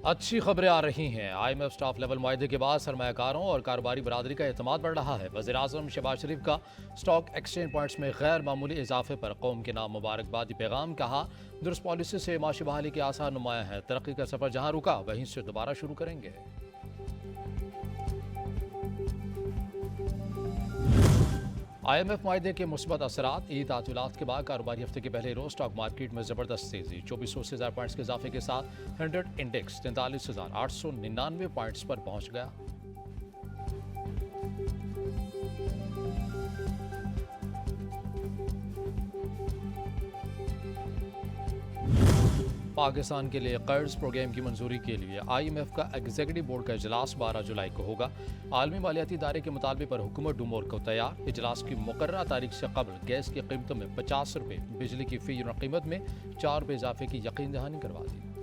अच्छी खबरें आ रही हैं। IMF स्टाफ लेवल मुआहदे के बाद सरमायाकारों और कारोबारी बरादरी का एतमाद बढ़ रहा है। वज़ीर-ए-आज़म शहबाज शरीफ का स्टॉक एक्सचेंज पॉइंट्स में गैर मामूली इजाफे पर कौम के नाम मुबारकबादी पैगाम। कहा, दुरुस्त पॉलिसी से माशी बहाली के आसार नुमाया है। तरक्की का सफर जहां रुका वहीं से दोबारा शुरू करेंगे। IMF मुआहदे के मुस्बत असरात। ईद तातीलात के बाद कारोबारी हफ्ते के पहले रोज स्टॉक मार्केट में जबरदस्त तेजी। 2400 पॉइंट्स के इजाफे के साथ 100 इंडेक्स 43,899 पॉइंट्स पर पहुंच गया। पाकिस्तान के लिए कर्ज प्रोग्राम की मंजूरी के लिए IMF का एग्जीक्यूटिव बोर्ड का इजलास 12 जुलाई को होगा। आलमी मालियाती इदारे के मुतालबे पर हुकूमत डूमोर को तैयार। इजलास की मुकर्ररा तारीख से कबल गैस की कीमतों में 50 रुपये, बिजली की फी यूनिट कीमत में 4 रुपये इजाफे की यकीन दहानी करवा दी।